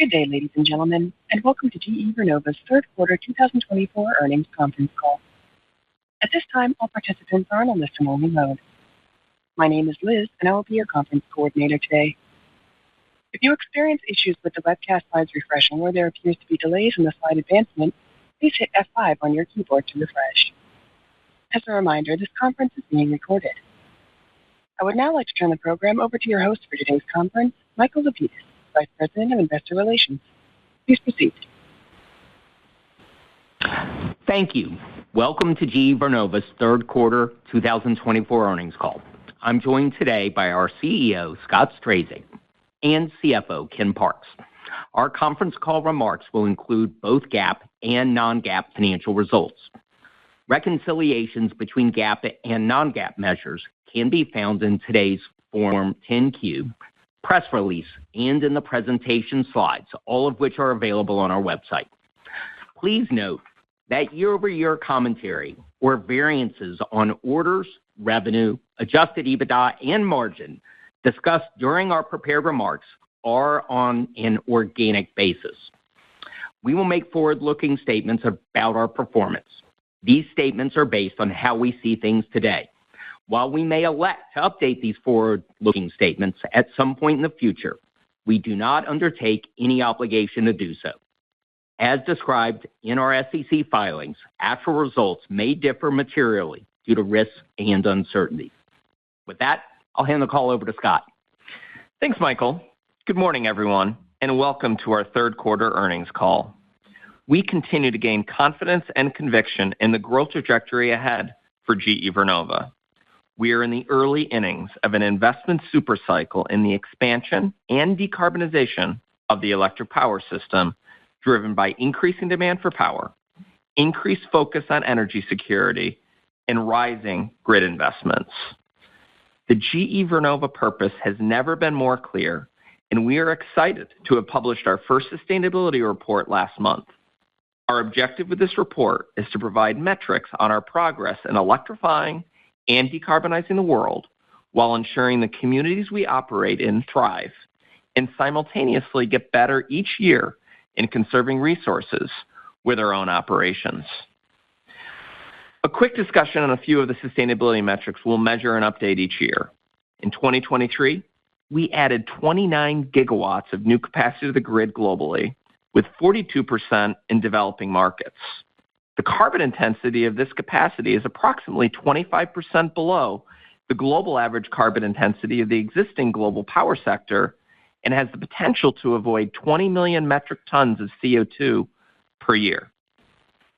Good day, ladies and gentlemen, and welcome to GE Vernova's third quarter 2024 earnings conference call. At this time, all participants are in a listen-only mode. My name is Liz, and I will be your conference coordinator today. If you experience issues with the webcast slides refreshing or there appears to be delays in the slide advancement, please hit F5 on your keyboard to refresh. As a reminder, this conference is being recorded. I would now like to turn the program over to your host for today's conference, Michael Lapidus, Vice President of Investor Relations. Please proceed. Thank you. Welcome to GE Vernova's third quarter 2024 earnings call. I'm joined today by our CEO, Scott Strazik, and CFO, Ken Parks. Our conference call remarks will include both GAAP and non-GAAP financial results. Reconciliations between GAAP and non-GAAP measures can be found in today's Form 10-Q, press release, and in the presentation slides, all of which are available on our website. Please note that year-over-year commentary or variances on orders, revenue, adjusted EBITDA, and margin discussed during our prepared remarks are on an organic basis. We will make forward-looking statements about our performance. These statements are based on how we see things today. While we may elect to update these forward-looking statements at some point in the future, we do not undertake any obligation to do so. As described in our SEC filings, actual results may differ materially due to risks and uncertainties. With that, I'll hand the call over to Scott. Thanks, Michael. Good morning, everyone, and welcome to our third quarter earnings call. We continue to gain confidence and conviction in the growth trajectory ahead for GE Vernova. We are in the early innings of an investment supercycle in the expansion and decarbonization of the electric power system, driven by increasing demand for power, increased focus on energy security, and rising grid investments. The GE Vernova purpose has never been more clear, and we are excited to have published our first sustainability report last month. Our objective with this report is to provide metrics on our progress in electrifying and decarbonizing the world while ensuring the communities we operate in thrive and simultaneously get better each year in conserving resources with our own operations. A quick discussion on a few of the sustainability metrics we'll measure and update each year. In 2023, we added 29 gigawatts of new capacity to the grid globally, with 42% in developing markets. The carbon intensity of this capacity is approximately 25% below the global average carbon intensity of the existing global power sector and has the potential to avoid 20 million metric tons of CO2 per year.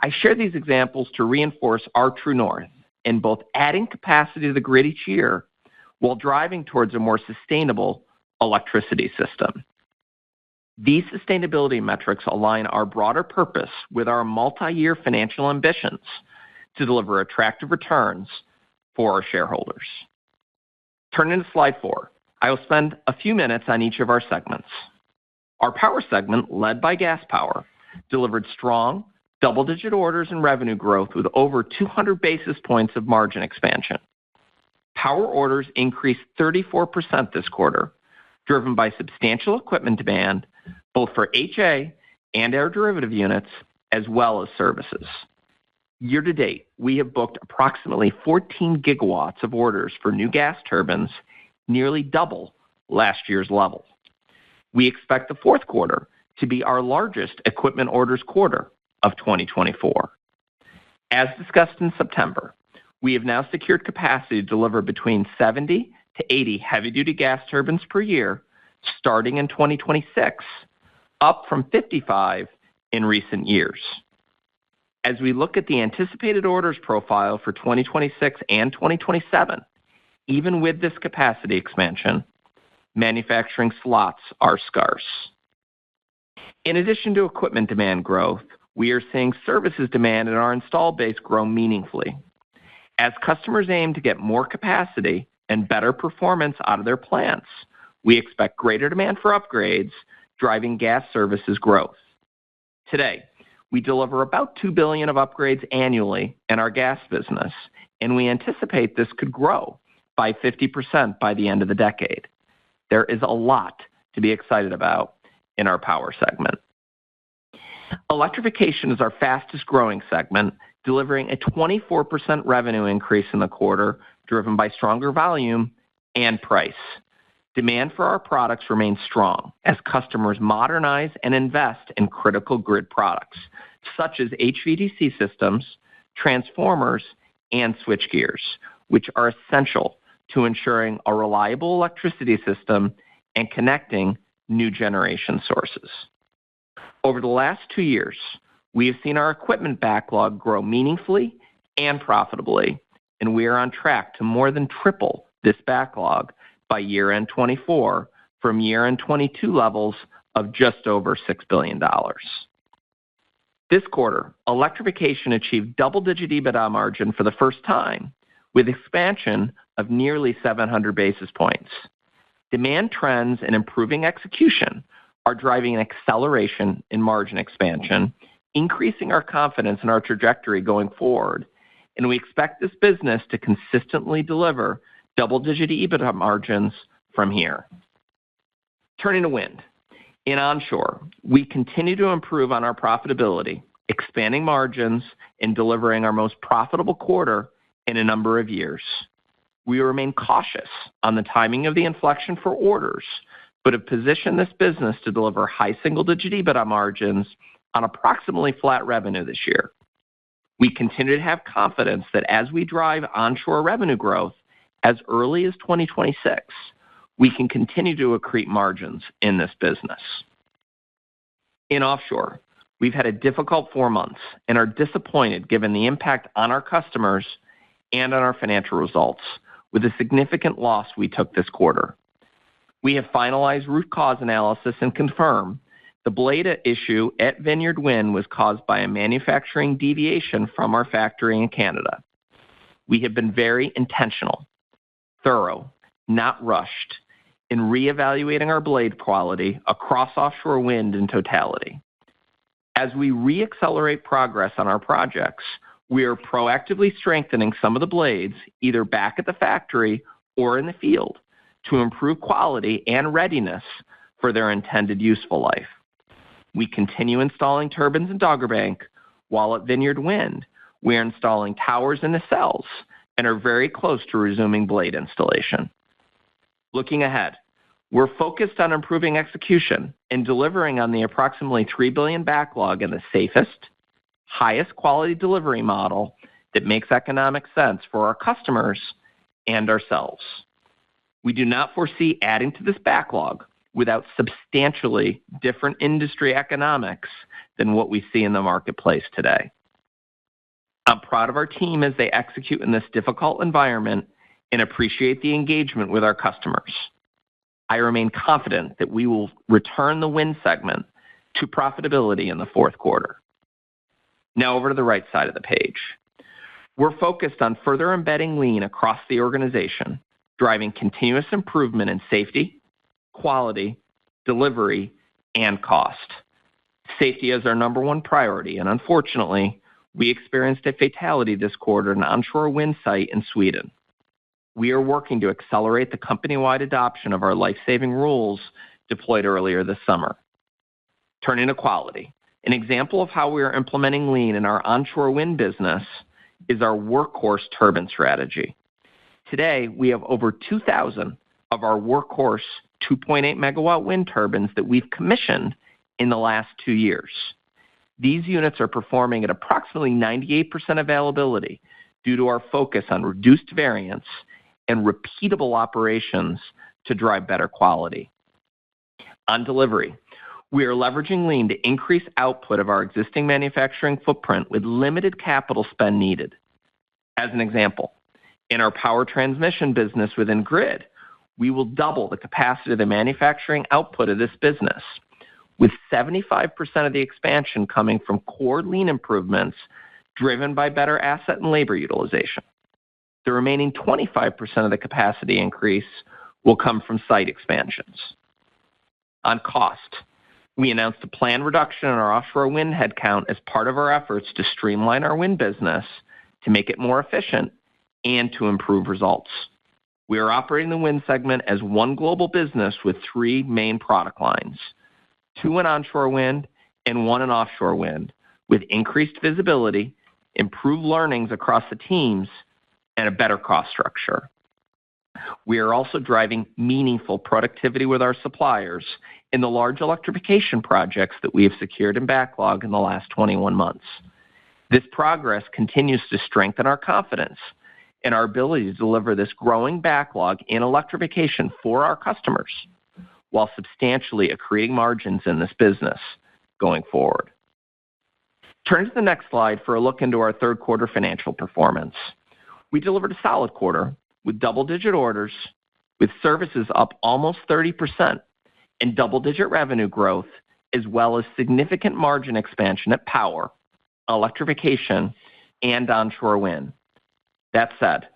I share these examples to reinforce our true north in both adding capacity to the grid each year while driving towards a more sustainable electricity system. These sustainability metrics align our broader purpose with our multi-year financial ambitions to deliver attractive returns for our shareholders. Turning to slide 4, I will spend a few minutes on each of our segments. Our power segment, led by gas power, delivered strong double-digit orders and revenue growth with over 200 basis points of margin expansion. Power orders increased 34% this quarter, driven by substantial equipment demand, both for HA and air derivative units, as well as services. Year to date, we have booked approximately 14 gigawatts of orders for new gas turbines, nearly double last year's level. We expect the fourth quarter to be our largest equipment orders quarter of 2024. As discussed in September, we have now secured capacity to deliver between 70 to 80 heavy-duty gas turbines per year, starting in 2026, up from 55 in recent years. As we look at the anticipated orders profile for 2026 and 2027, even with this capacity expansion, manufacturing slots are scarce. In addition to equipment demand growth, we are seeing services demand in our installed base grow meaningfully. As customers aim to get more capacity and better performance out of their plants, we expect greater demand for upgrades, driving gas services growth. Today, we deliver about $2 billion of upgrades annually in our gas business, and we anticipate this could grow by 50% by the end of the decade. There is a lot to be excited about, in our power segment. Electrification is our fastest growing segment, delivering a 24% revenue increase in the quarter, driven by stronger volume and price. Demand for our products remains strong as customers modernize and invest in critical grid products, such as HVDC systems, transformers, and switchgears, which are essential to ensuring a reliable electricity system and connecting new generation sources. Over the last 2 years, we have seen our equipment backlog grow meaningfully and profitably, and we are on track to more than triple this backlog by year-end 24 from year-end 22 levels of just over $6 billion. This quarter, Electrification achieved double-digit EBITDA margin for the first time, with expansion of nearly 700 basis points. Demand trends and improving execution are driving an acceleration in margin expansion, increasing our confidence in our trajectory going forward, and we expect this business to consistently deliver double-digit EBITDA margins from here. Turning to wind. In onshore, we continue to improve on our profitability, expanding margins and delivering our most profitable quarter in a number of years. We remain cautious on the timing of the inflection for orders, but have positioned this business to deliver high single-digit EBITDA margins on approximately flat revenue this year. We continue to have confidence that as we drive onshore revenue growth as early as 2026, we can continue to accrete margins in this business. In offshore, we've had a difficult 4 months and are disappointed given the impact on our customers and on our financial results with a significant loss we took this quarter. We have finalized root cause analysis and confirmed the blade issue at Vineyard Wind was caused by a manufacturing deviation from our factory in Canada. We have been very intentional, thorough, not rushed, in reevaluating our blade quality across offshore wind in totality. As we reaccelerate progress on our projects, we are proactively strengthening some of the blades, either back at the factory or in the field, to improve quality and readiness for their intended useful life. We continue installing turbines in Dogger Bank, while at Vineyard Wind, we are installing towers and nacelles and are very close to resuming blade installation. Looking ahead, we're focused on improving execution and delivering on the approximately $3 billion backlog in the safest, highest quality delivery model that makes economic sense for our customers and ourselves. We do not foresee adding to this backlog without substantially different industry economics than what we see in the marketplace today. I'm proud of our team as they execute in this difficult environment and appreciate the engagement with our customers. I remain confident that we will return the wind segment to profitability in the fourth quarter. Now over to the right side of the page. We're focused on further embedding lean across the organization, driving continuous improvement in safety, quality, delivery, and cost. Safety is our number one priority, and unfortunately, we experienced a fatality this quarter at an onshore wind site in Sweden. We are working to accelerate the company-wide adoption of our life-saving rules deployed earlier this summer. Turning to quality, an example of how we are implementing lean in our onshore wind business is our workhorse turbine strategy. Today, we have over 2,000 of our workhorse 2.8 megawatt wind turbines that we've commissioned in the last 2 years. These units are performing at approximately 98% availability due to our focus on reduced variance and repeatable operations to drive better quality. On delivery, we are leveraging lean to increase output of our existing manufacturing footprint with limited capital spend needed. As an example, in our power transmission business within grid, we will double the capacity of the manufacturing output of this business, with 75% of the expansion coming from core lean improvements driven by better asset and labor utilization. The remaining 25% of the capacity increase will come from site expansions. On cost, we announced a planned reduction in our offshore wind headcount as part of our efforts to streamline our wind business, to make it more efficient, and to improve results. We are operating the wind segment as one global business with 3 main product lines: 2 in onshore wind and 1 in offshore wind, with increased visibility, improved learnings across the teams, and a better cost structure. We are also driving meaningful productivity with our suppliers in the large electrification projects that we have secured in backlog in the last 21 months. This progress continues to strengthen our confidence in our ability to deliver this growing backlog in electrification for our customers, while substantially accreting margins in this business going forward. Turn to the next slide for a look into our third quarter financial performance. We delivered a solid quarter with double-digit orders, with services up almost 30% and double-digit revenue growth, as well as significant margin expansion at power, electrification, and onshore wind. That said,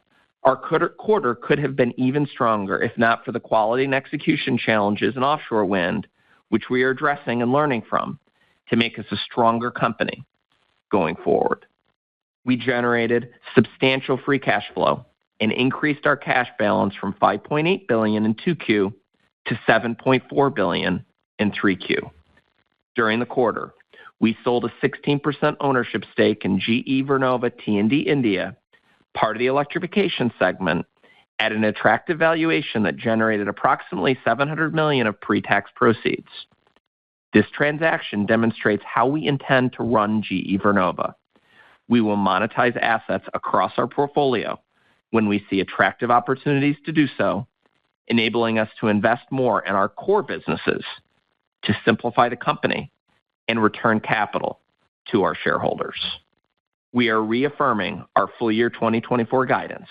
our quarter could have been even stronger if not for the quality and execution challenges in offshore wind, which we are addressing and learning from to make us a stronger company going forward. We generated substantial free cash flow and increased our cash balance from $5.8 billion in 2Q to $7.4 billion in 3Q. During the quarter, we sold a 16% ownership stake in GE Vernova T&D India, part of the electrification segment, at an attractive valuation that generated approximately $700 million of pre-tax proceeds. This transaction demonstrates how we intend to run GE Vernova. We will monetize assets across our portfolio when we see attractive opportunities to do so, enabling us to invest more in our core businesses, to simplify the company, and return capital to our shareholders. We are reaffirming our full year 2024 guidance.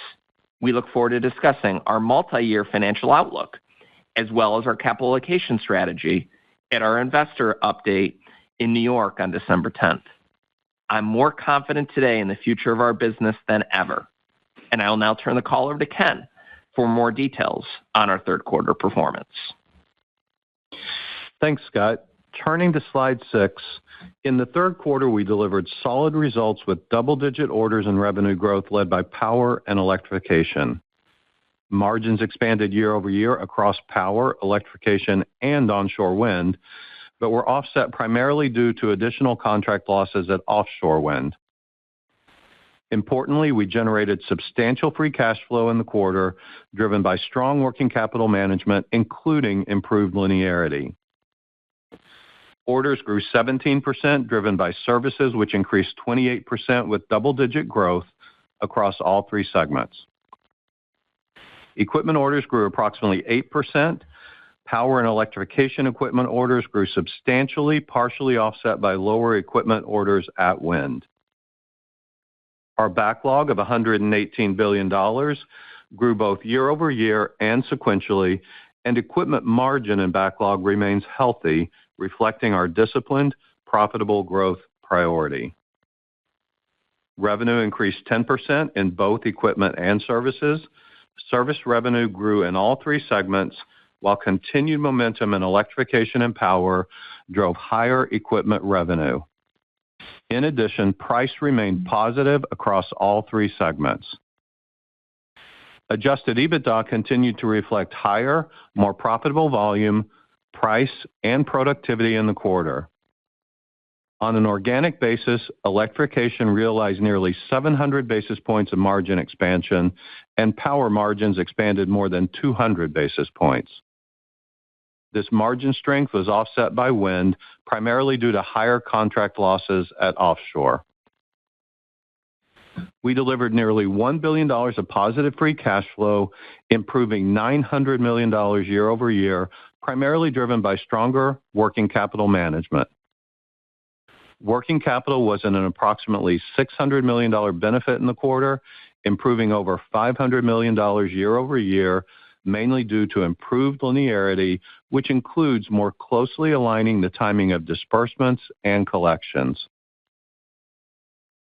We look forward to discussing our multi-year financial outlook, as well as our capital allocation strategy at our investor update in New York on December 10th. I'm more confident today in the future of our business than ever, and I will now turn the call over to Ken for more details on our third quarter performance. Thanks, Scott. Turning to slide 6, in the third quarter, we delivered solid results with double-digit orders and revenue growth led by power and electrification. Margins expanded year over year across power, electrification, and onshore wind, but were offset primarily due to additional contract losses at offshore wind. Importantly, we generated substantial free cash flow in the quarter, driven by strong working capital management, including improved linearity. Orders grew 17%, driven by services, which increased 28% with double-digit growth across all 3 segments. Equipment orders grew approximately 8%. Power and electrification equipment orders grew substantially, partially offset by lower equipment orders at wind. Our backlog of $118 billion grew both year over year and sequentially, and equipment margin and backlog remains healthy, reflecting our disciplined, profitable growth priority. Revenue increased 10% in both equipment and services. Service revenue grew in all 3 segments, while continued momentum in electrification and power drove higher equipment revenue. In addition, price remained positive across all 3 segments. Adjusted EBITDA continued to reflect higher, more profitable volume, price, and productivity in the quarter. On an organic basis, electrification realized nearly 700 basis points of margin expansion, and power margins expanded more than 200 basis points. This margin strength was offset by wind, primarily due to higher contract losses at offshore. We delivered nearly $1 billion of positive free cash flow, improving $900 million year over year, primarily driven by stronger working capital management. Working capital was an approximately $600 million benefit in the quarter, improving over $500 million year over year, mainly due to improved linearity, which includes more closely aligning the timing of disbursements and collections.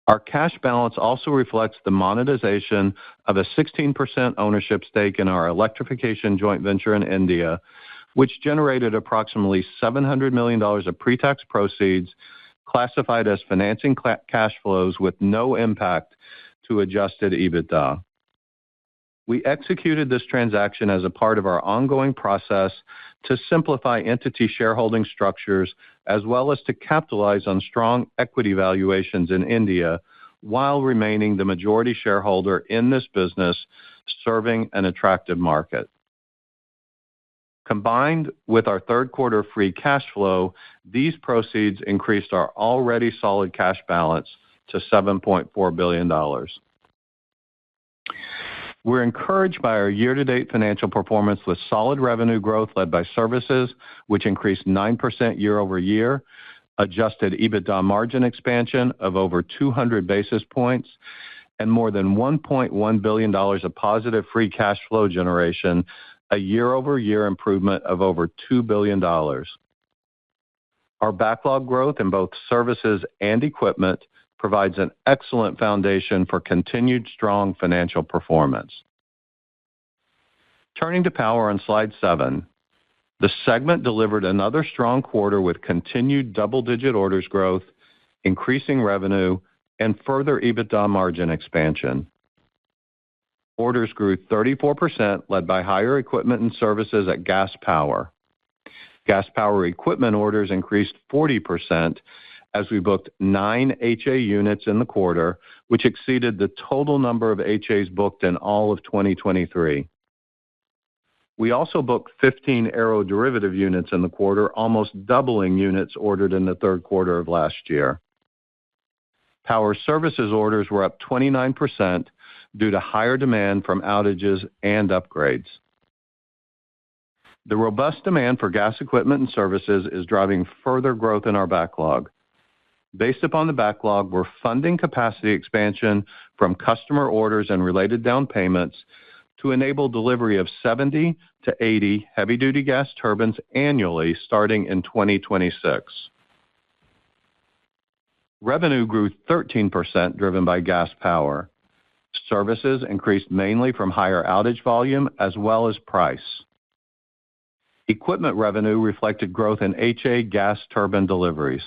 Our cash balance also reflects the monetization of a 16% ownership stake in our electrification joint venture in India, which generated approximately $700 million of pre-tax proceeds, classified as financing cash flows with no impact to adjusted EBITDA. We executed this transaction as a part of our ongoing process to simplify entity shareholding structures as well as to capitalize on strong equity valuations in India while remaining the majority shareholder in this business, serving an attractive market. Combined with our third quarter free cash flow, these proceeds increased our already solid cash balance to $7.4 billion. We're encouraged by our year-to-date financial performance with solid revenue growth led by services, which increased 9% year-over-year, adjusted EBITDA margin expansion of over 200 basis points, and more than $1.1 billion of positive free cash flow generation, a year-over-year improvement of over $2 billion. Our backlog growth in both services and equipment provides an excellent foundation for continued strong financial performance. Turning to Power on slide 7, the segment delivered another strong quarter with continued double-digit orders growth, increasing revenue, and further EBITDA margin expansion. Orders grew 34%, led by higher equipment and services at Gas Power. Gas Power equipment orders increased 40% as we booked 9 HA units in the quarter, which exceeded the total number of HAs booked in all of 2023. We also booked 15 aeroderivative units in the quarter, almost doubling units ordered in the third quarter of last year. Power services orders were up 29% due to higher demand from outages and upgrades. The robust demand for gas equipment and services is driving further growth in our backlog. Based upon the backlog, we're funding capacity expansion from customer orders and related down payments to enable delivery of 70 to 80 heavy-duty gas turbines annually starting in 2026. Revenue grew 13%, driven by Gas Power. Services increased mainly from higher outage volume as well as price. Equipment revenue reflected growth in HA gas turbine deliveries.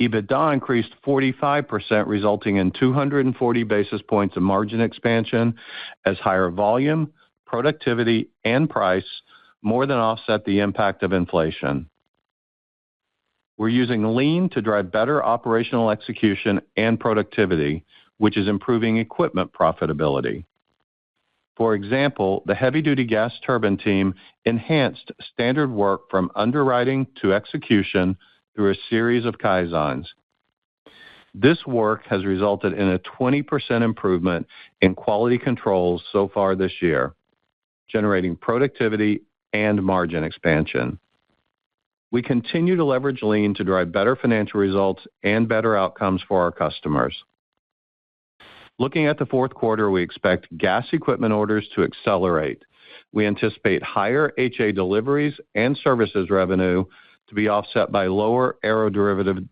EBITDA increased 45%, resulting in 240 basis points of margin expansion as higher volume, productivity, and price more than offset the impact of inflation. We're using lean to drive better operational execution and productivity, which is improving equipment profitability. For example, the heavy-duty gas turbine team enhanced standard work from underwriting to execution through a series of kaizens. This work has resulted in a 20% improvement in quality controls so far this year, generating productivity and margin expansion. We continue to leverage lean to drive better financial results and better outcomes for our customers. Looking at the fourth quarter, we expect gas equipment orders to accelerate. We anticipate higher HA deliveries and services revenue to be offset by lower aeroderivative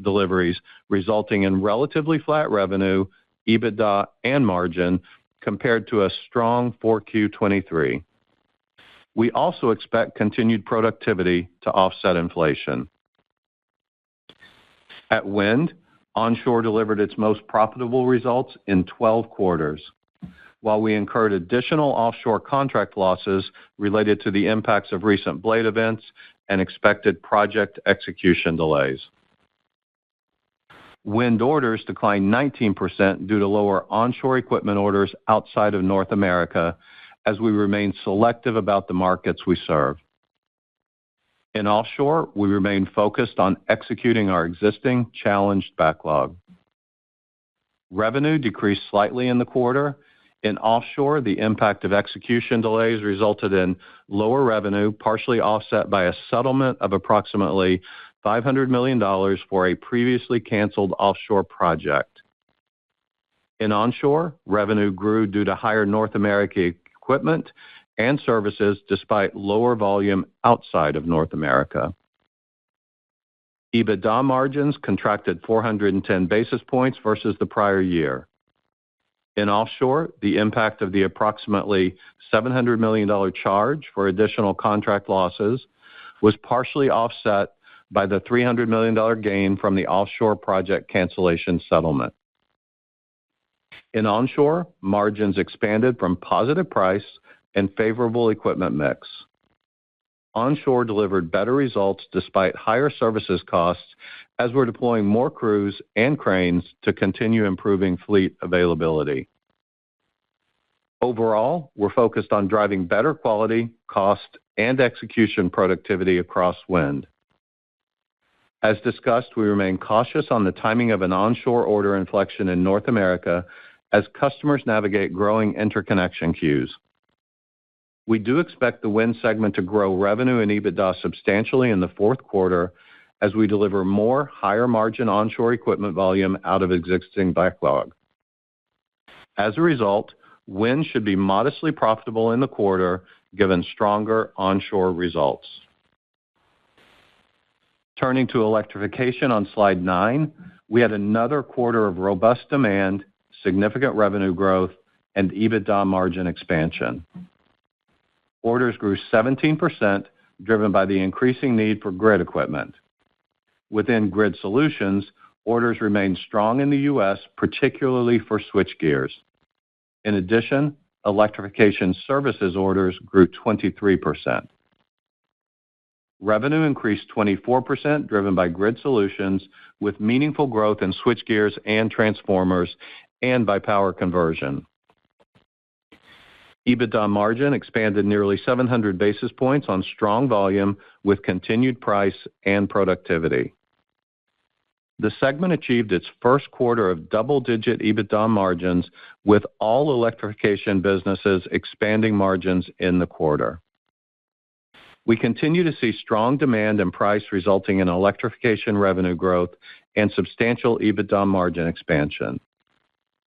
deliveries, resulting in relatively flat revenue, EBITDA, and margin compared to a strong 4Q23. We also expect continued productivity to offset inflation. At Wind, onshore delivered its most profitable results in 12 quarters, while we incurred additional offshore contract losses related to the impacts of recent blade events and expected project execution delays. Wind orders declined 19% due to lower onshore equipment orders outside of North America, as we remain selective about the markets we serve. In offshore, we remain focused on executing our existing challenged backlog. Revenue decreased slightly in the quarter. In offshore, the impact of execution delays resulted in lower revenue, partially offset by a settlement of approximately $500 million for a previously canceled offshore project. In onshore, revenue grew due to higher North America equipment and services despite lower volume outside of North America. EBITDA margins contracted 410 basis points versus the prior year. In offshore, the impact of the approximately $700 million charge for additional contract losses was partially offset by the $300 million gain from the offshore project cancellation settlement. In onshore, margins expanded from positive price and favorable equipment mix. Onshore delivered better results despite higher services costs as we're deploying more crews and cranes to continue improving fleet availability. Overall, we're focused on driving better quality, cost, and execution productivity across wind. As discussed, we remain cautious on the timing of an onshore order inflection in North America as customers navigate growing interconnection queues. We do expect the wind segment to grow revenue and EBITDA substantially in the fourth quarter as we deliver more higher-margin onshore equipment volume out of existing backlog. As a result, wind should be modestly profitable in the quarter, given stronger onshore results. Turning to electrification on slide 9, we had another quarter of robust demand, significant revenue growth, and EBITDA margin expansion. Orders grew 17%, driven by the increasing need for grid equipment. Within grid solutions, orders remained strong in the U.S., particularly for switchgears. In addition, electrification services orders grew 23%. Revenue increased 24%, driven by grid solutions, with meaningful growth in switchgears and transformers, and by power conversion. EBITDA margin expanded nearly 700 basis points on strong volume with continued price and productivity. The segment achieved its first quarter of double-digit EBITDA margins, with all electrification businesses expanding margins in the quarter. We continue to see strong demand and price resulting in electrification revenue growth and substantial EBITDA margin expansion.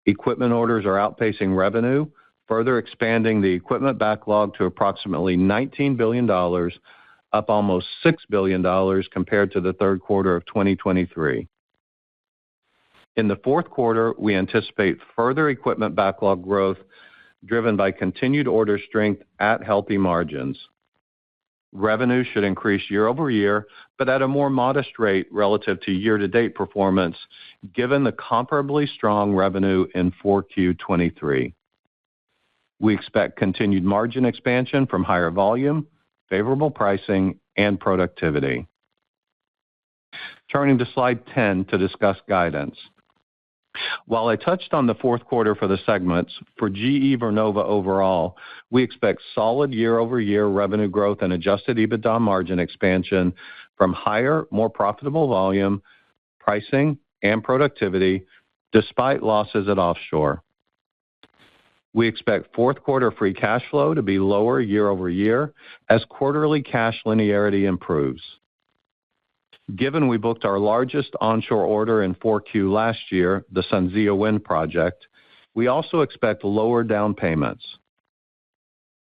Equipment orders are outpacing revenue, further expanding the equipment backlog to approximately $19 billion, up almost $6 billion compared to the third quarter of 2023. In the fourth quarter, we anticipate further equipment backlog growth driven by continued order strength at healthy margins. Revenue should increase year over year, but at a more modest rate relative to year-to-date performance, given the comparably strong revenue in 4Q23. We expect continued margin expansion from higher volume, favorable pricing, and productivity. Turning to slide 10 to discuss guidance. While I touched on the fourth quarter for the segments, for GE Vernova overall, we expect solid year-over-year revenue growth and adjusted EBITDA margin expansion from higher, more profitable volume, pricing, and productivity, despite losses at offshore. We expect fourth quarter free cash flow to be lower year-over-year as quarterly cash linearity improves. Given we booked our largest onshore order in 4Q last year, the SunZia Wind project, we also expect lower down payments.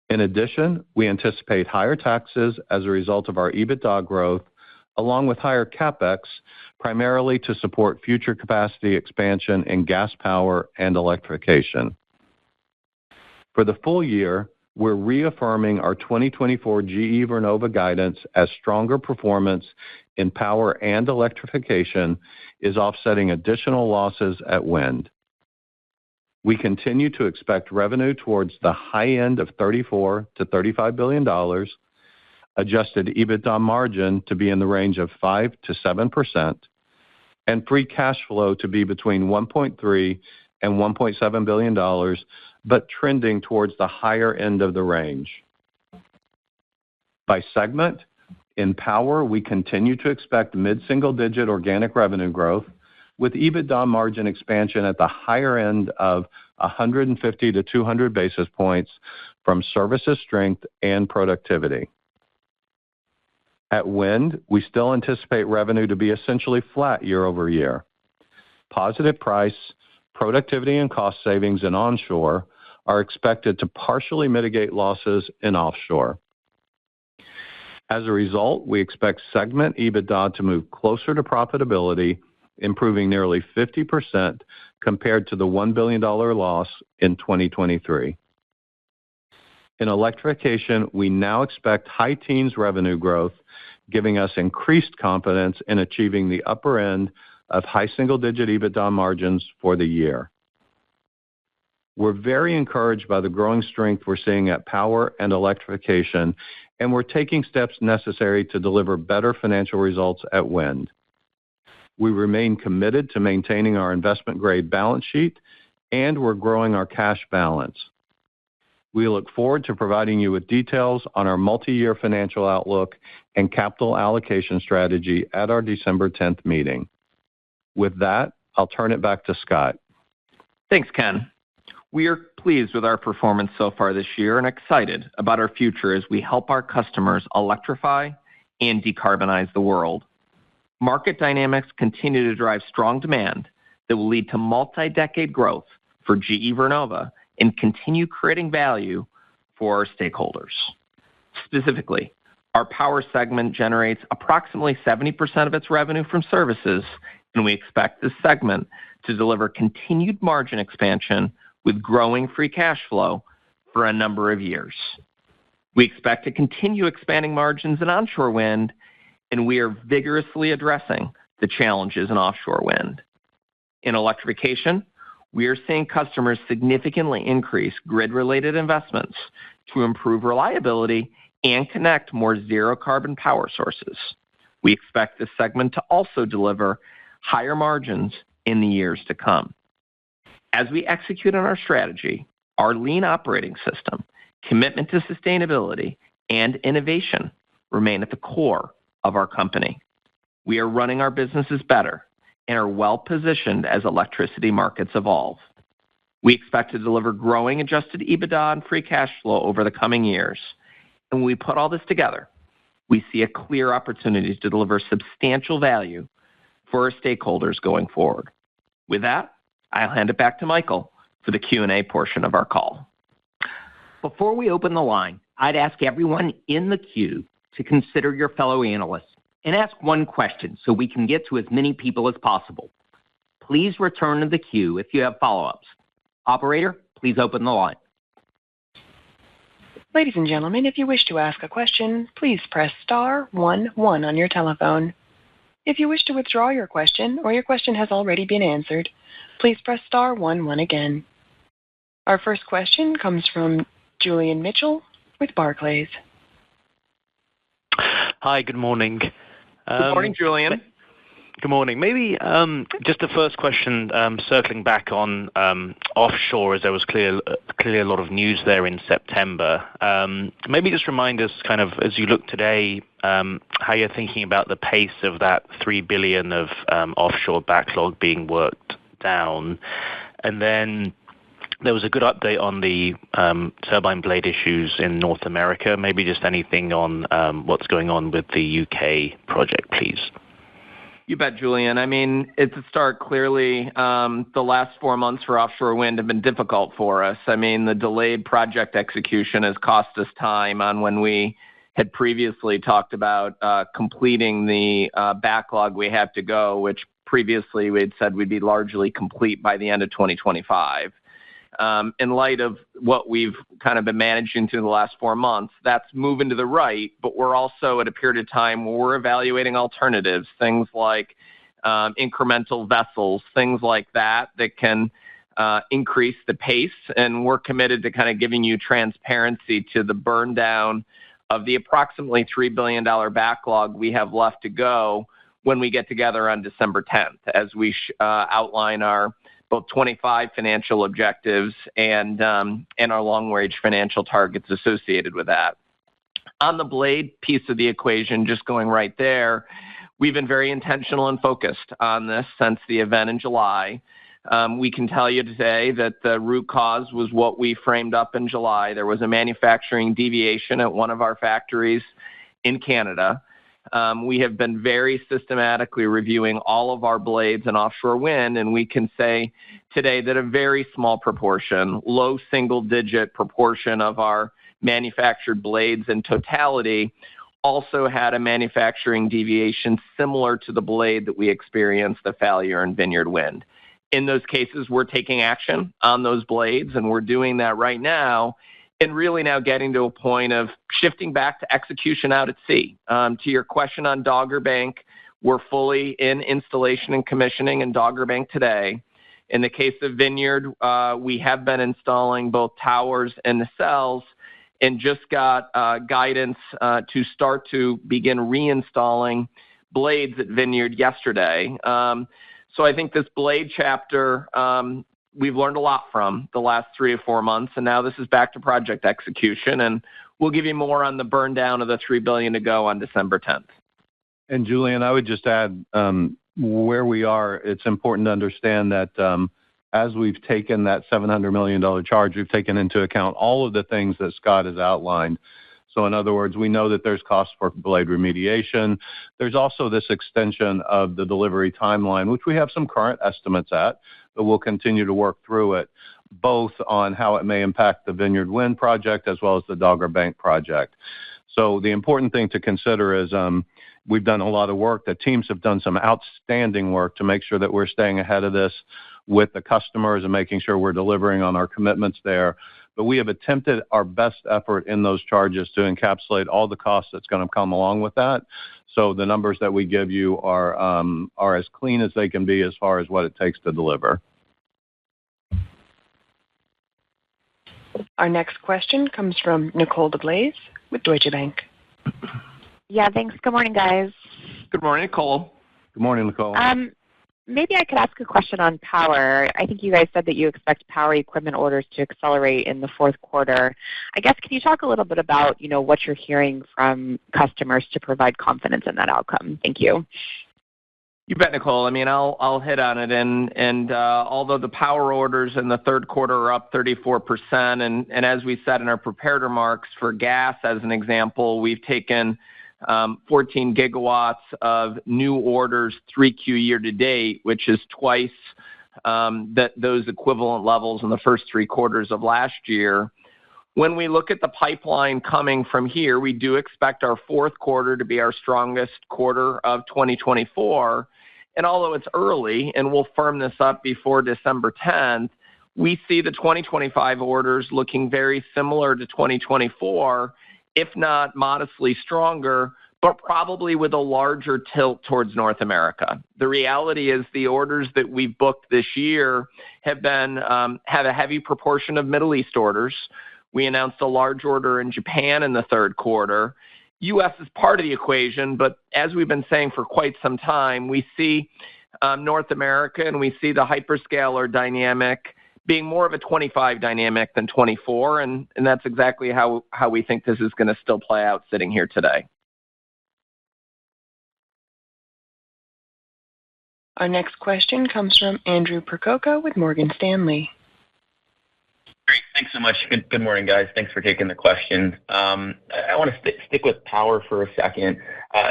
In addition, we anticipate higher taxes as a result of our EBITDA growth, along with higher CapEx, primarily to support future capacity expansion in gas power and electrification. For the full year, we're reaffirming our 2024 GE Vernova guidance as stronger performance in power and electrification is offsetting additional losses at wind. We continue to expect revenue towards the high end of $34 to $35 billion, adjusted EBITDA margin to be in the range of 5 to 7%, and free cash flow to be between $1.3 and $1.7 billion, but trending towards the higher end of the range. By segment, in power, we continue to expect mid-single-digit organic revenue growth, with EBITDA margin expansion at the higher end of 150 to 200 basis points from services strength and productivity. At wind, we still anticipate revenue to be essentially flat year over year. Positive price, productivity, and cost savings in onshore are expected to partially mitigate losses in offshore. As a result, we expect segment EBITDA to move closer to profitability, improving nearly 50% compared to the $1 billion loss in 2023. In electrification, we now expect high teens revenue growth, giving us increased confidence in achieving the upper end of high single-digit EBITDA margins for the year. We're very encouraged by the growing strength we're seeing at Power and Electrification, and we're taking steps necessary to deliver better financial results at Wind. We remain committed to maintaining our investment-grade balance sheet, and we're growing our cash balance. We look forward to providing you with details on our multi-year financial outlook and capital allocation strategy at our December 10th meeting. With that, I'll turn it back to Scott. Thanks, Ken. We are pleased with our performance so far this year and excited about our future as we help our customers electrify and decarbonize the world. Market dynamics continue to drive strong demand that will lead to multi-decade growth for GE Vernova and continue creating value for our stakeholders. Specifically, our Power segment generates approximately 70% of its revenue from services, and we expect this segment to deliver continued margin expansion with growing free cash flow for a number of years. We expect to continue expanding margins in onshore wind, and we are vigorously addressing the challenges in offshore wind. In electrification, we are seeing customers significantly increase grid-related investments to improve reliability and connect more zero-carbon power sources. We expect this segment to also deliver higher margins in the years to come. As we execute on our strategy, our lean operating system, commitment to sustainability, and innovation remain at the core of our company. We are running our businesses better and are well-positioned as electricity markets evolve. We expect to deliver growing adjusted EBITDA and free cash flow over the coming years. And when we put all this together, we see a clear opportunity to deliver substantial value for our stakeholders going forward. With that, I'll hand it back to Michael for the Q&A portion of our call. Before we open the line, I'd ask everyone in the queue to consider your fellow analysts and ask one question so we can get to as many people as possible. Please return to the queue if you have follow-ups. Operator, please open the line. Ladies and gentlemen, if you wish to ask a question, please press star 11 on your telephone. If you wish to withdraw your question or your question has already been answered, please press star 11 again. Our first question comes from Julian Mitchell with Barclays. Hi, good morning. Good morning, Julian. Good morning. Maybe just the first question, circling back on offshore, as there was clearly a lot of news there in September. Maybe just remind us, kind of, as you look today, how you're thinking about the pace of that $3 billion of offshore backlog being worked down. And then there was a good update on the turbine blade issues in North America. Maybe just anything on what's going on with the UK project, please. You bet, Julian. I mean, it's a start. Clearly, the last 4 months for offshore wind have been difficult for us. I mean, the delayed project execution has cost us time on when we had previously talked about completing the backlog we have to go, which previously we had said we'd be largely complete by the end of 2025. In light of what we've kind of been managing through the last 4 months, that's moving to the right, but we're also at a period of time where we're evaluating alternatives, things like incremental vessels, things like that can increase the pace, and we're committed to kind of giving you transparency to the burn down of the approximately $3 billion backlog we have left to go when we get together on December 10th, as we outline our both 25 financial objectives and our long-range financial targets associated with that. On the blade piece of the equation, just going right there, we've been very intentional and focused on this since the event in July. We can tell you today that the root cause was what we framed up in July. There was a manufacturing deviation at one of our factories in Canada. We have been very systematically reviewing all of our blades in offshore wind, and we can say today that a very small proportion, low single-digit proportion of our manufactured blades in totality also had a manufacturing deviation similar to the blade that we experienced, the failure in Vineyard Wind. In those cases, we're taking action on those blades, and we're doing that right now, and really now getting to a point of shifting back to execution out at sea. To your question on Dogger Bank, we're fully in installation and commissioning in Dogger Bank today. In the case of Vineyard, we have been installing both towers and nacelles and just got guidance to start to begin reinstalling blades at Vineyard yesterday. So I think this blade chapter, we've learned a lot from the last 3 to 4 months, and now this is back to project execution, and we'll give you more on the burn down of the $3 billion to go on December 10th. And Julian, I would just add, where we are, it's important to understand that as we've taken that $700 million charge, we've taken into account all of the things that Scott has outlined. So in other words, we know that there's costs for blade remediation. There's also this extension of the delivery timeline, which we have some current estimates at, but we'll continue to work through it, both on how it may impact the Vineyard Wind project as well as the Dogger Bank project. So the important thing to consider is we've done a lot of work. The teams have done some outstanding work to make sure that we're staying ahead of this with the customers and making sure we're delivering on our commitments there. But we have attempted our best effort in those charges to encapsulate all the costs that's going to come along with that. So the numbers that we give you are as clean as they can be as far as what it takes to deliver. Our next question comes from Nicole DeBlase with Deutsche Bank. Yeah, thanks. Good morning, guys. Good morning, Nicole. Good morning, Nicole. Maybe I could ask a question on power. I think you guys said that you expect power equipment orders to accelerate in the fourth quarter. I guess, can you talk a little bit about, what you're hearing from customers to provide confidence in that outcome? Thank you. You bet, Nicole. I mean, I'll hit on it. And although the power orders in the third quarter are up 34%, and as we said in our prepared remarks for gas, as an example, we've taken 14 gigawatts of new orders 3Q year to date, which is twice those equivalent levels in the first 3 quarters of last year. When we look at the pipeline coming from here, we do expect our fourth quarter to be our strongest quarter of 2024. And although it's early, and we'll firm this up before December 10th, we see the 2025 orders looking very similar to 2024, if not modestly stronger, but probably with a larger tilt towards North America. The reality is the orders that we've booked this year have a heavy proportion of Middle East orders. We announced a large order in Japan in the third quarter. U.S. is part of the equation, but as we've been saying for quite some time, we see North America and we see the hyperscaler dynamic being more of a 25 dynamic than 24, and that's exactly how we think this is going to still play out sitting here today. Our next question comes from Andrew Percoco with Morgan Stanley. Great. Thanks so much. Good morning, guys. Thanks for taking the question. I want to stick with power for a second.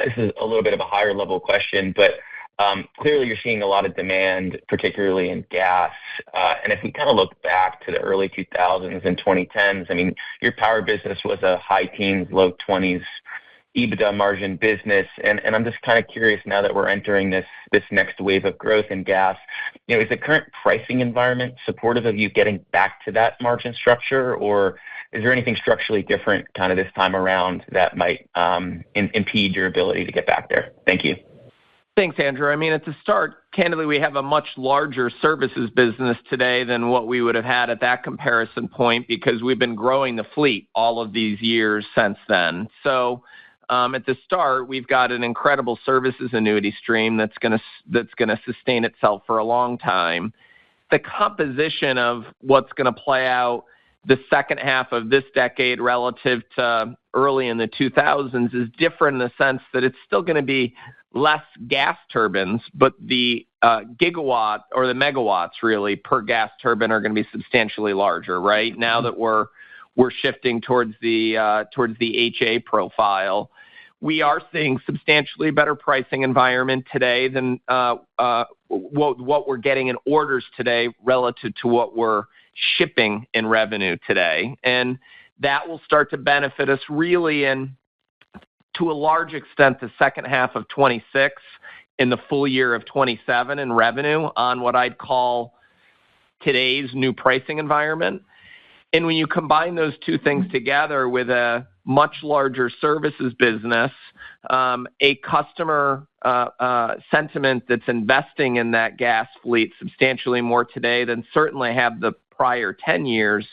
This is a little bit of a higher level question, but clearly you're seeing a lot of demand, particularly in gas. And if we kind of look back to the early 2000s and 2010s, I mean, your power business was a high teens, low 20s EBITDA margin business. And I'm just kind of curious now that we're entering this next wave of growth in gas, is the current pricing environment supportive of you getting back to that margin structure, or is there anything structurally different kind of this time around that might impede your ability to get back there? Thank you. Thanks, Andrew. I mean, at the start, candidly, we have a much larger services business today than what we would have had at that comparison point because we've been growing the fleet all of these years since then. So at the start, we've got an incredible services annuity stream that's going to sustain itself for a long time. The composition of what's going to play out the second half of this decade relative to early in the 2000s is different in the sense that it's still going to be less gas turbines, but the gigawatt or the megawatts really per gas turbine are going to be substantially larger, right? Now that we're shifting towards the HA profile, we are seeing substantially better pricing environment today than what we're getting in orders today relative to what we're shipping in revenue today. And that will start to benefit us really to a large extent the second half of 26 in the full year of 27 in revenue on what I'd call today's new pricing environment. And when you combine those two things together with a much larger services business, a customer sentiment that's investing in that gas fleet substantially more today than certainly have the prior 10 years,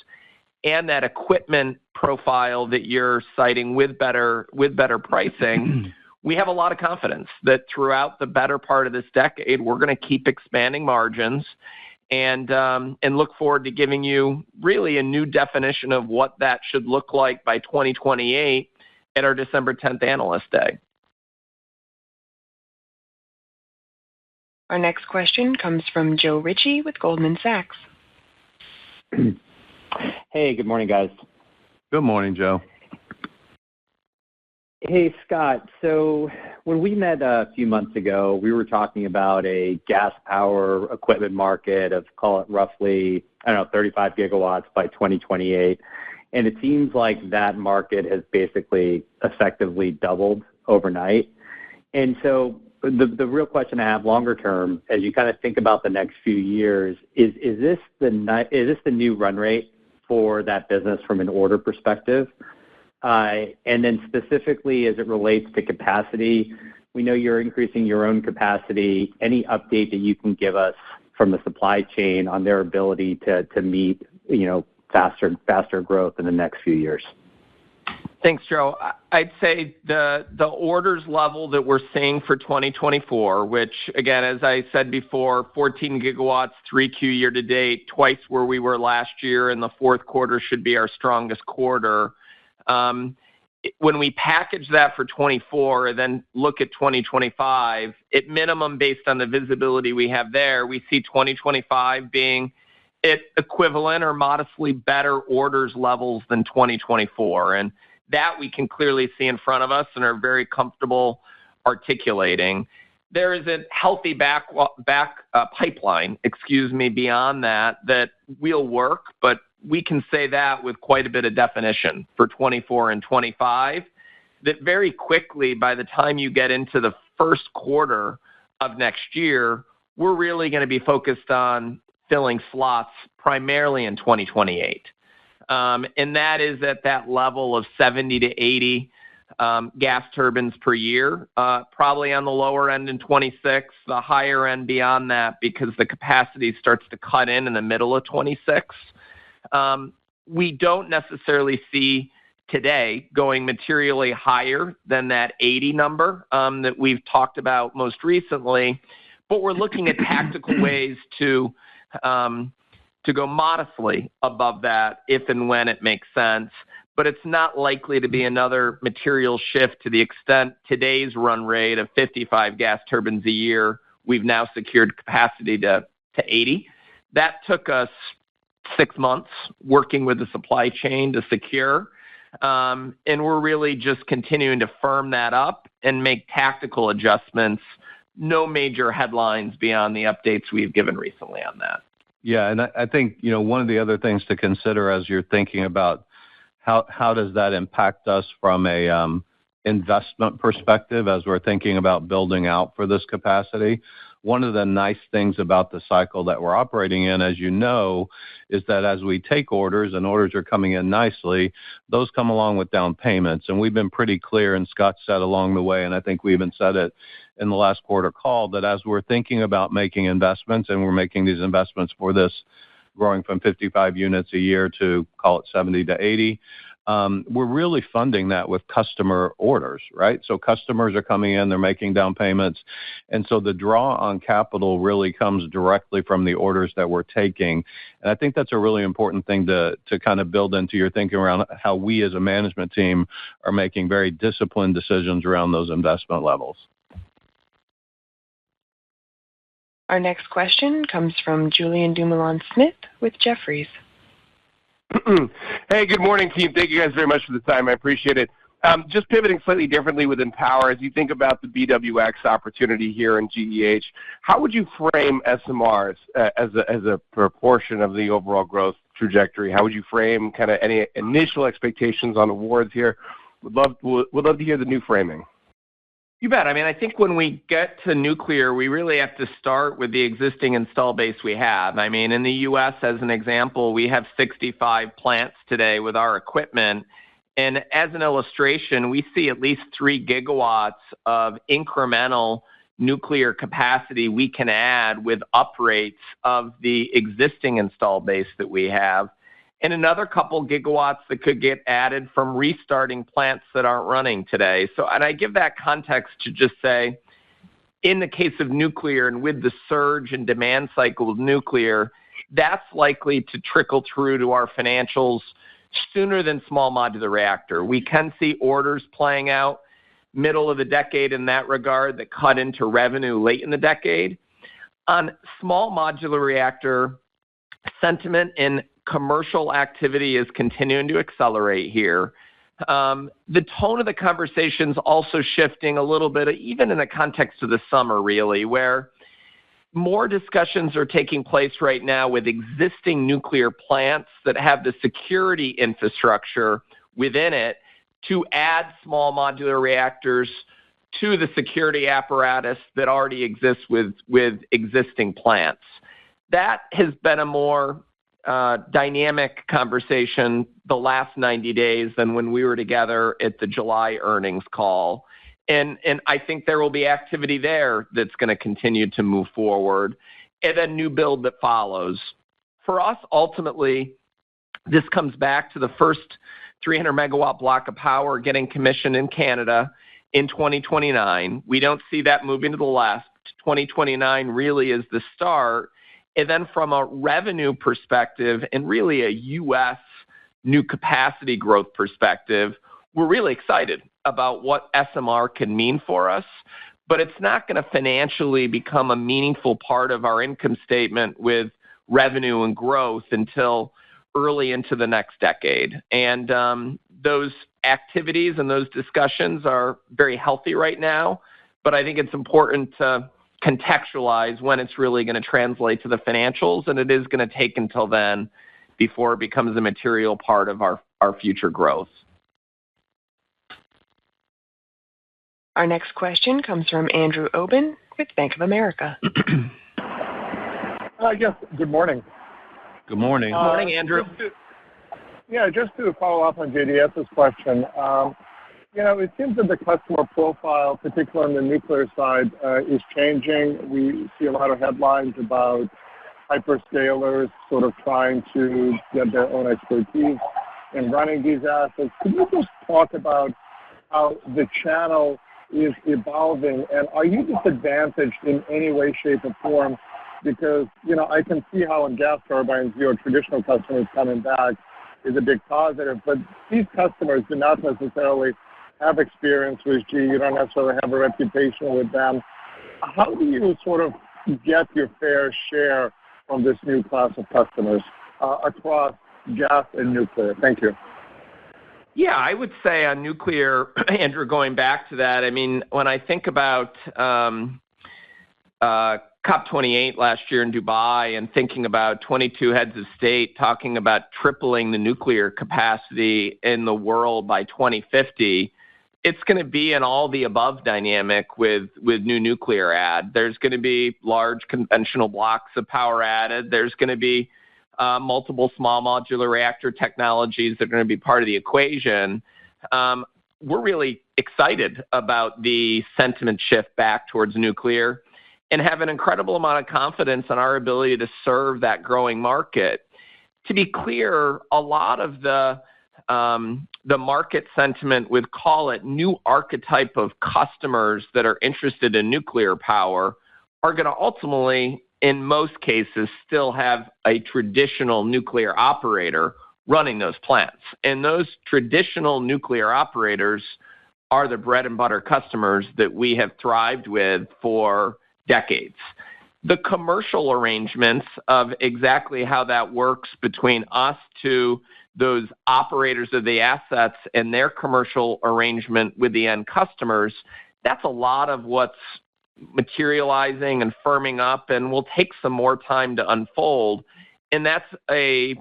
and that equipment profile that you're citing with better pricing, we have a lot of confidence that throughout the better part of this decade, we're going to keep expanding margins and look forward to giving you really a new definition of what that should look like by 2028 at our December 10th Analyst Day. Our next question comes from Joe Ritchie with Goldman Sachs. Hey, good morning, guys. Good morning, Joe. Hey, Scott. So when we met a few months ago, we were talking about a gas power equipment market of, call it roughly, 35 gigawatts by 2028. And it seems like that market has basically effectively doubled overnight. And so the real question I have longer term, as you kind of think about the next few years, is this the new run rate for that business from an order perspective? And then specifically as it relates to capacity, we know you're increasing your own capacity. Any update that you can give us from the supply chain on their ability to meet, faster growth in the next few years? Thanks, Joe. I'd say the orders level that we're seeing for 2024, which, again, as I said before, 14 gigawatts, 3Q year to date, twice where we were last year, and the fourth quarter should be our strongest quarter. When we package that for 24 and then look at 2025, at minimum, based on the visibility we have there, we see 2025 being at equivalent or modestly better orders levels than 2024. And that we can clearly see in front of us and are very comfortable articulating. There is a healthy pipeline, beyond that will work, but we can say that with quite a bit of definition for 24 and 25, that very quickly, by the time you get into the first quarter of next year, we're really going to be focused on filling slots primarily in 2028. And that is at that level of 70 to 80 gas turbines per year, probably on the lower end in 26, the higher end beyond that because the capacity starts to cut in the middle of 26. We don't necessarily see today going materially higher than that 80 number that we've talked about most recently, but we're looking at tactical ways to go modestly above that if and when it makes sense. But it's not likely to be another material shift to the extent today's run rate of 55 gas turbines a year. We've now secured capacity to 80. That took us 6 months working with the supply chain to secure. And we're really just continuing to firm that up and make tactical adjustments. No major headlines beyond the updates we've given recently on that. Yeah, and I think, one of the other things to consider as you're thinking about how does that impact us from a investment perspective as we're thinking about building out for this capacity. One of the nice things about the cycle that we're operating in, as you know, is that as we take orders and orders are coming in nicely, those come along with down payments. And we've been pretty clear, and Scott said along the way, and I think we even said it in the last quarter call, that as we're thinking about making investments, and we're making these investments for this growing from 55 units a year to, call it 70 to 80, we're really funding that with customer orders, right? So customers are coming in, they're making down payments. And so the draw on capital really comes directly from the orders that we're taking. And I think that's a really important thing to kind of build into your thinking around how we as a management team are making very disciplined decisions around those investment levels. Our next question comes from Julian Dumoulin-Smith with Jefferies. Hey, good morning, team. Thank you guys very much for the time. I appreciate it. Just pivoting slightly differently within power, as you think about the BWX opportunity here in GEH, how would you frame SMRs as a proportion of the overall growth trajectory? How would you frame kind of any initial expectations on awards here? Would love to hear the new framing. You bet. I mean, I think when we get to nuclear, we really have to start with the existing install base we have. I mean, in the U.S., as an example, we have 65 plants today with our equipment. And as an illustration, we see at least 3 gigawatts of incremental nuclear capacity we can add with uprates of the existing install base that we have, and another couple gigawatts that could get added from restarting plants that aren't running today. So, and I give that context to just say, in the case of nuclear and with the surge in demand cycle of nuclear, that's likely to trickle through to our financials sooner than small modular reactor. We can see orders playing out middle of the decade in that regard that cut into revenue late in the decade. On small modular reactor, sentiment in commercial activity is continuing to accelerate here. The tone of the conversation's also shifting a little bit, even in the context of the summer, really, where more discussions are taking place right now with existing nuclear plants that have the security infrastructure within it to add small modular reactors to the security apparatus that already exists with existing plants. That has been a more dynamic conversation the last 90 days than when we were together at the July earnings call. And I think there will be activity there that's going to continue to move forward, and a new build that follows. For us, ultimately, this comes back to the first 300 megawatt block of power getting commissioned in Canada in 2029. We don't see that moving to the left. 2029 really is the start. And then from a revenue perspective and really a U.S. new capacity growth perspective, we're really excited about what SMR can mean for us, but it's not going to financially become a meaningful part of our income statement with revenue and growth until early into the next decade. And those activities and those discussions are very healthy right now, but I think it's important to contextualize when it's really going to translate to the financials, and it is going to take until then before it becomes a material part of our future growth. Our next question comes from Andrew Obin with Bank of America. Yes, good morning. Good morning. Good morning, Andrew. Just to follow up on JDS's question, it seems that the customer profile, particularly on the nuclear side, is changing. We see a lot of headlines about hyperscalers sort of trying to get their own expertise in running these assets. Could you just talk about how the channel is evolving, and are you disadvantaged in any way, shape, or form? Because, I can see how in gas turbines, your traditional customers coming back is a big positive, but these customers do not necessarily have experience with GE. You don't necessarily have a reputation with them. How do you sort of get your fair share from this new class of customers across gas and nuclear? Thank you. Yeah, I would say on nuclear, Andrew, going back to that, I mean, when I think about COP28 last year in Dubai and thinking about 22 heads of state talking about tripling the nuclear capacity in the world by 2050, it's going to be an all the above dynamic with new nuclear add. There's going to be large conventional blocks of power added. There's going to be multiple small modular reactor technologies that are going to be part of the equation. We're really excited about the sentiment shift back towards nuclear and have an incredible amount of confidence in our ability to serve that growing market. To be clear, a lot of the market sentiment would call it new archetype of customers that are interested in nuclear power are going to ultimately, in most cases, still have a traditional nuclear operator running those plants. And those traditional nuclear operators are the bread and butter customers that we have thrived with for decades. The commercial arrangements of exactly how that works between us to those operators of the assets and their commercial arrangement with the end customers, that's a lot of what's materializing and firming up and will take some more time to unfold. And that's a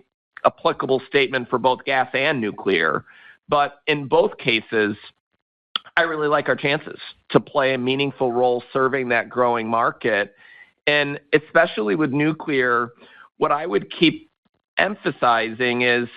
applicable statement for both gas and nuclear. But in both cases, I really like our chances to play a meaningful role serving that growing market. And especially with nuclear, what I would keep emphasizing is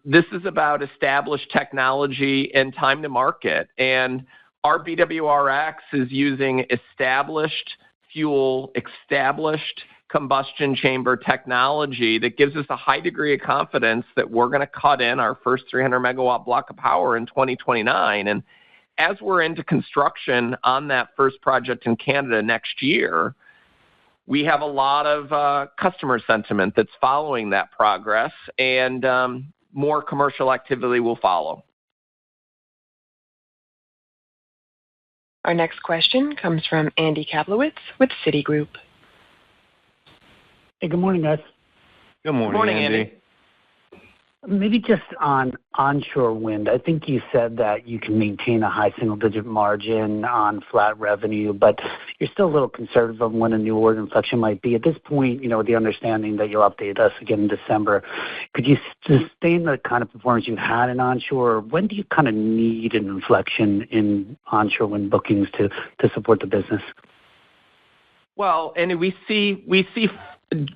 this is about established technology and time to market. And our BWRX is using established fuel, established combustion chamber technology that gives us a high degree of confidence that we're going to cut in our first 300 megawatt block of power in 2029. And as we're into construction on that first project in Canada next year, we have a lot of customer sentiment that's following that progress, and more commercial activity will follow. Our next question comes from Andy Kaplowitz with Citigroup. Hey, good morning, guys. Good morning, Andy. Maybe just on onshore wind. I think you said that you can maintain a high single-digit margin on flat revenue, but you're still a little conservative on when a new order inflection might be. At this point, with the understanding that you'll update us again in December, could you sustain the kind of performance you've had in onshore? When do you kind of need an inflection in onshore wind bookings to support the business? Well, and we see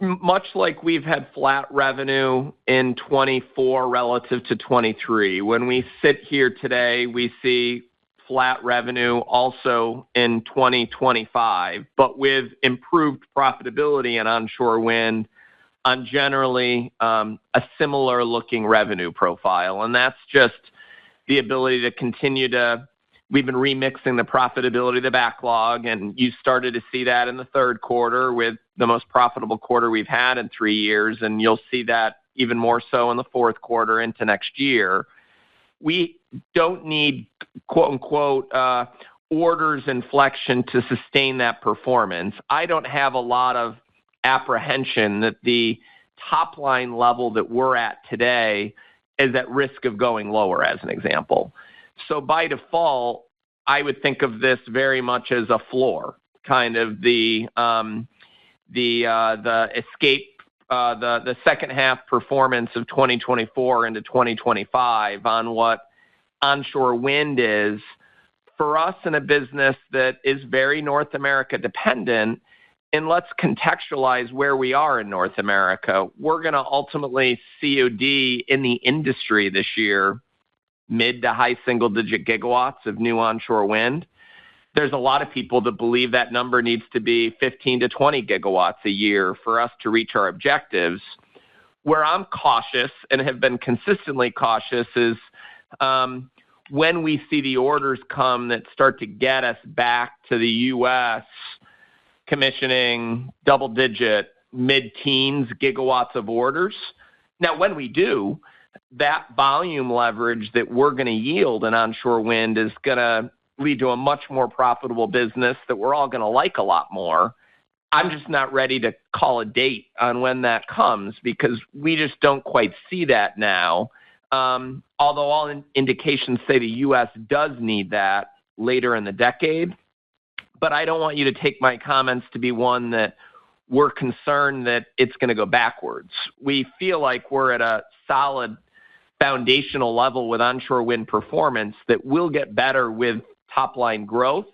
much like we've had flat revenue in 24 relative to 23. When we sit here today, we see flat revenue also in 2025, but with improved profitability in onshore wind on generally a similar looking revenue profile. And that's just the ability to continue to. We've been remixing the profitability of the backlog, and you started to see that in the third quarter with the most profitable quarter we've had in 3 years, and you'll see that even more so in the fourth quarter into next year. We don't need, quote-unquote, orders inflection to sustain that performance. I don't have a lot of apprehension that the top-line level that we're at today is at risk of going lower, as an example. So by default, I would think of this very much as a floor, kind of the escape, the second half performance of 2024 into 2025 on what onshore wind is for us in a business that is very North America dependent. And let's contextualize where we are in North America. We're going to ultimately COD in the industry this year mid to high single-digit gigawatts of new onshore wind. There's a lot of people that believe that number needs to be 15 to 20 gigawatts a year for us to reach our objectives. Where I'm cautious and have been consistently cautious is when we see the orders come that start to get us back to the U.S. commissioning double-digit, mid-teens gigawatts of orders. Now, when we do, that volume leverage that we're going to yield in onshore wind is going to lead to a much more profitable business that we're all going to like a lot more. I'm just not ready to call a date on when that comes because we just don't quite see that now. Although all indications say the U.S. does need that later in the decade. But I don't want you to take my comments to be one that we're concerned that it's going to go backwards. We feel like we're at a solid foundational level with onshore wind performance that will get better with top-line growth.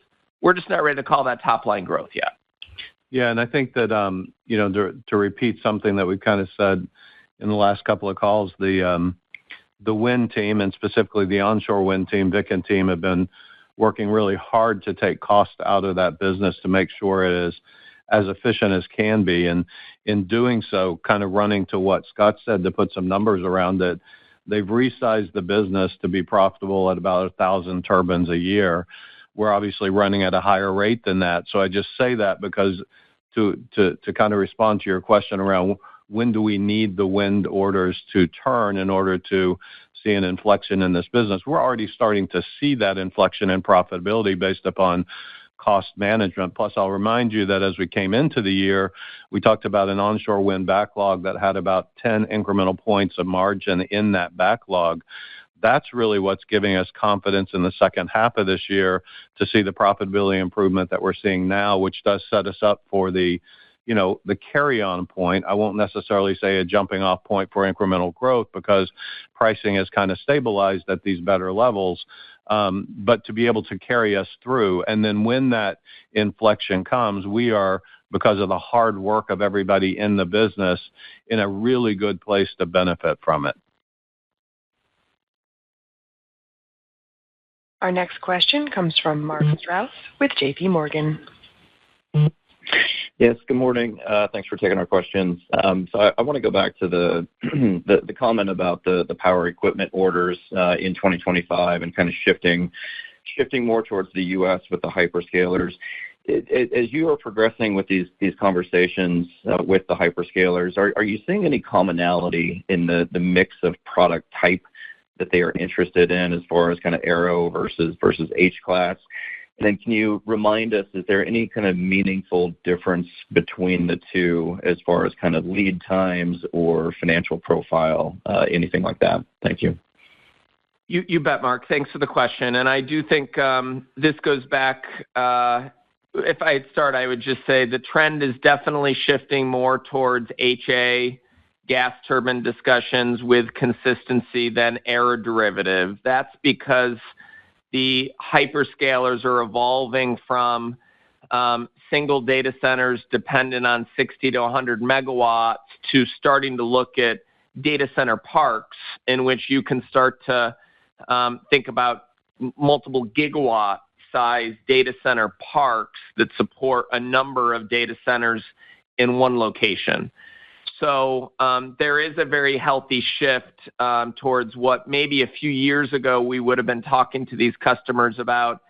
We're just not ready to call that top-line growth yet. Yeah, and I think that, to repeat something that we've kind of said in the last couple of calls, the wind team, and specifically the onshore wind team, Vic and team, have been working really hard to take cost out of that business to make sure it is as efficient as can be. And in doing so, kind of running to what Scott said to put some numbers around it, they've resized the business to be profitable at about 1,000 turbines a year. We're obviously running at a higher rate than that. So I just say that because to kind of respond to your question around when do we need the wind orders to turn in order to see an inflection in this business, we're already starting to see that inflection in profitability based upon cost management. Plus, I'll remind you that as we came into the year, we talked about an onshore wind backlog that had about 10 incremental points of margin in that backlog. That's really what's giving us confidence in the second half of this year to see the profitability improvement that we're seeing now, which does set us up for the carry-on point. I won't necessarily say a jumping off point for incremental growth because pricing has kind of stabilized at these better levels. but to be able to carry us through. And then when that inflection comes, we are, because of the hard work of everybody in the business, in a really good place to benefit from it. Our next question comes from Mark Strauss with JP Morgan. Yes, good morning. Thanks for taking our questions. So I want to go back to the comment about the power equipment orders in 2025 and kind of shifting more towards the U.S. with the hyperscalers. As you are progressing with these conversations with the hyperscalers, are you seeing any commonality in the mix of product type that they are interested in as far as kind of Aero versus H-class? And then can you remind us, is there any kind of meaningful difference between the two as far as kind of lead times or financial profile, anything like that? Thank you. You bet, Mark. Thanks for the question. And I do think this goes back, if I'd start, I would just say the trend is definitely shifting more towards HA gas turbine discussions with consistency than aeroderivative. That's because the hyperscalers are evolving from single data centers dependent on 60 to 100 megawatts to starting to look at data center parks in which you can start to think about multiple gigawatt size data center parks that support a number of data centers in one location. So there is a very healthy shift towards what maybe a few years ago we would have been talking to these customers about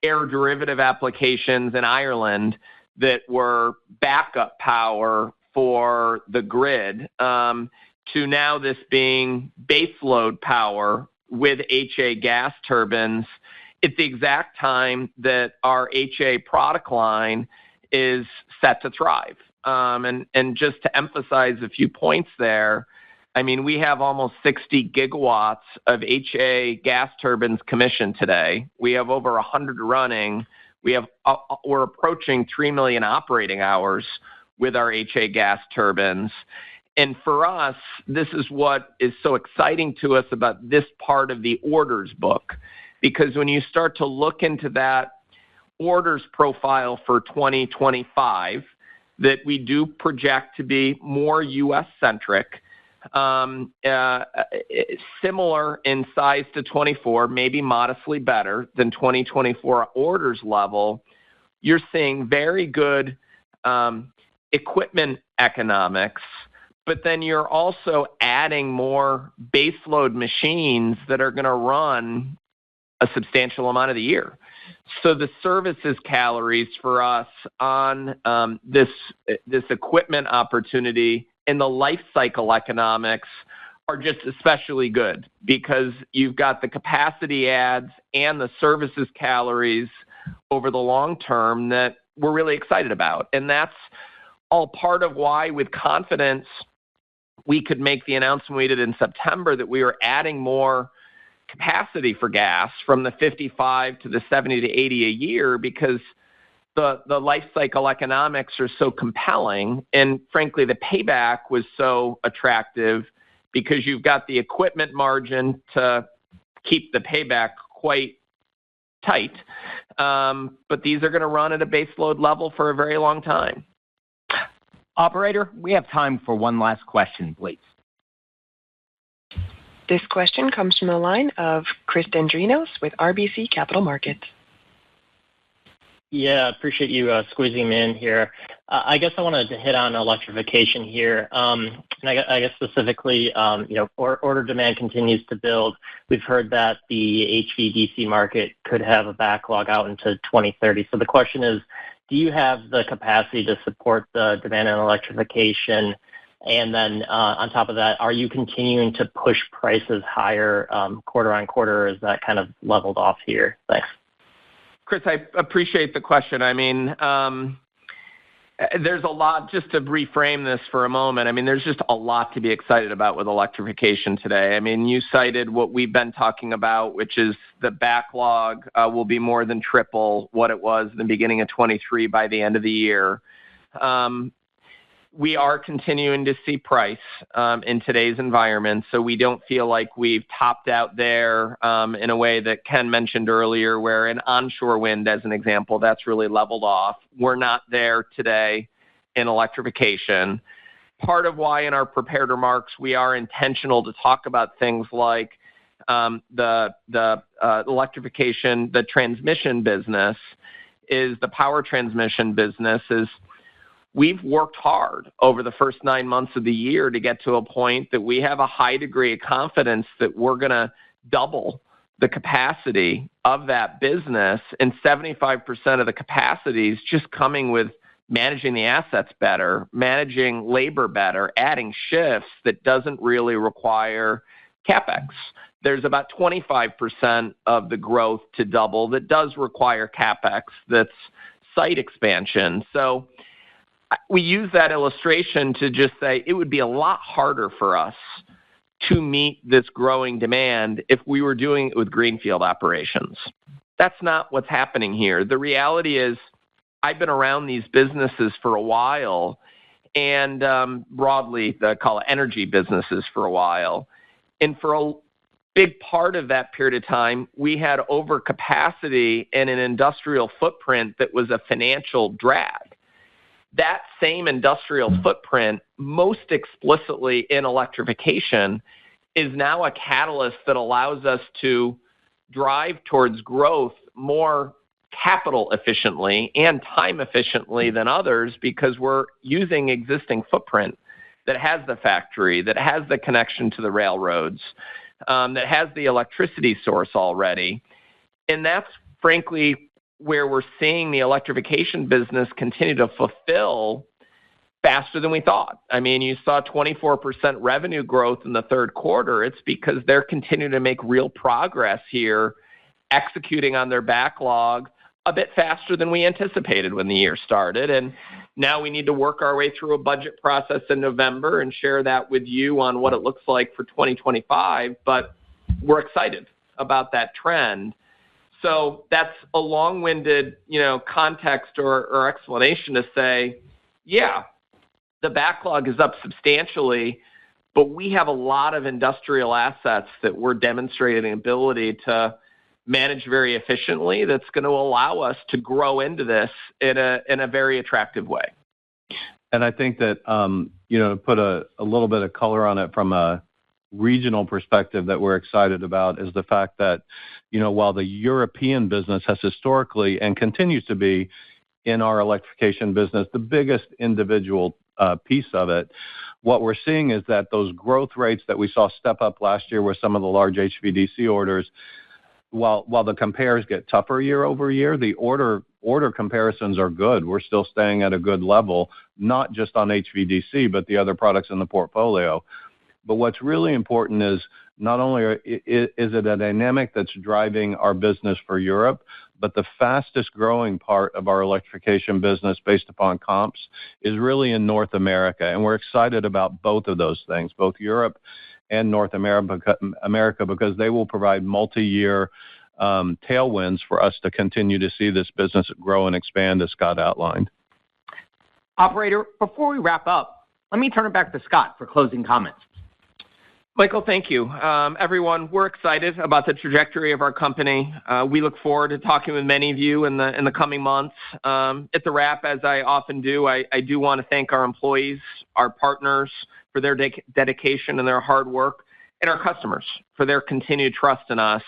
aeroderivative applications in Ireland that were backup power for the grid to now this being baseload power with HA gas turbines at the exact time that our HA product line is set to thrive. And just to emphasize a few points there, I mean, we have almost 60 gigawatts of HA gas turbines commissioned today. We have over 100 running. We're approaching 3 million operating hours with our HA gas turbines. And for us, this is what is so exciting to us about this part of the orders book, because when you start to look into that orders profile for 2025, that we do project to be more U.S.-centric, similar in size to 24, maybe modestly better than 2024 orders level. You're seeing very good equipment economics, but then you're also adding more baseload machines that are going to run a substantial amount of the year. So the services calories for us on this equipment opportunity in the life cycle economics are just especially good because you've got the capacity adds and the services calories over the long term that we're really excited about. And that's all part of why, with confidence, we could make the announcement we did in September that we were adding more capacity for gas from the 55 to the 70 to 80 a year because the life cycle economics are so compelling. And frankly, the payback was so attractive because you've got the equipment margin to keep the payback quite tight. But these are going to run at a baseload level for a very long time. Operator, we have time for one last question, please. This question comes from the line of Chris Dendrinos with RBC Capital Markets. Yeah, appreciate you squeezing me in here. I guess I wanted to hit on electrification here. And I guess specifically, order demand continues to build. We've heard that the HVDC market could have a backlog out into 2030. So the question is, do you have the capacity to support the demand in electrification? And then on top of that, are you continuing to push prices higher quarter on quarter, or is that kind of leveled off here? Thanks. Chris, I appreciate the question. I mean, there's a lot, just to reframe this for a moment, I mean, there's just a lot to be excited about with electrification today. I mean, you cited what we've been talking about, which is the backlog will be more than triple what it was in the beginning of 23 by the end of the year. we are continuing to see price in today's environment, so we don't feel like we've topped out there in a way that Ken mentioned earlier, where in onshore wind, as an example, that's really leveled off. We're not there today in electrification. Part of why in our prepared remarks we are intentional to talk about things like the electrification, the transmission business, is the power transmission business is we've worked hard over the first 9 months of the year to get to a point that we have a high degree of confidence that we're going to double the capacity of that business, and 75% of the capacity is just coming with managing the assets better, managing labor better, adding shifts that doesn't really require CapEx. There's about 25% of the growth to double that does require CapEx, that's site expansion. So we use that illustration to just say it would be a lot harder for us to meet this growing demand if we were doing it with greenfield operations. That's not what's happening here. The reality is I've been around these businesses for a while, and broadly the call it energy businesses for a while. And for a big part of that period of time, we had overcapacity and an industrial footprint that was a financial drag. That same industrial footprint, most explicitly in electrification, is now a catalyst that allows us to drive towards growth more capital efficiently and time efficiently than others, because we're using existing footprint that has the factory, that has the connection to the railroads, that has the electricity source already. And that's frankly where we're seeing the electrification business continue to fulfill faster than we thought. I mean, you saw 24% revenue growth in the third quarter. It's because they're continuing to make real progress here, executing on their backlog a bit faster than we anticipated when the year started. And now we need to work our way through a budget process in November and share that with you on what it looks like for 2025. But we're excited about that trend. So that's a long-winded, context or explanation to say, yeah, the backlog is up substantially, but we have a lot of industrial assets that we're demonstrating ability to manage very efficiently. That's going to allow us to grow into this in a very attractive way. And I think that to put a little bit of color on it from a regional perspective that we're excited about is the fact that, while the European business has historically and continues to be in our electrification business the biggest individual piece of it, what we're seeing is that those growth rates that we saw step up last year with some of the large HVDC orders, while the compares get tougher year over year, the order comparisons are good. We're still staying at a good level, not just on HVDC, but the other products in the portfolio. But what's really important is not only is it a dynamic that's driving our business for Europe, but the fastest growing part of our electrification business based upon comps is really in North America. And we're excited about both of those things, both Europe and North America, because they will provide multi-year tailwinds for us to continue to see this business grow and expand as Scott outlined. Operator, before we wrap up, let me turn it back to Scott for closing comments. Michael, thank you. Everyone, we're excited about the trajectory of our company. We look forward to talking with many of you in the coming months. At the wrap, as I often do, I do want to thank our employees, our partners for their dedication and their hard work, and our customers for their continued trust in us.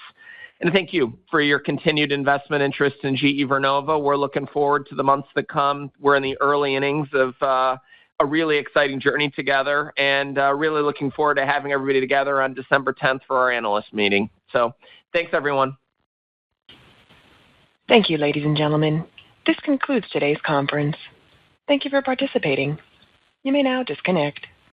And thank you for your continued investment interest in GE Vernova. We're looking forward to the months that come. We're in the early innings of a really exciting journey together, and really looking forward to having everybody together on December 10th for our analyst meeting. So thanks, everyone. Thank you, ladies and gentlemen. This concludes today's conference. Thank you for participating. You may now disconnect.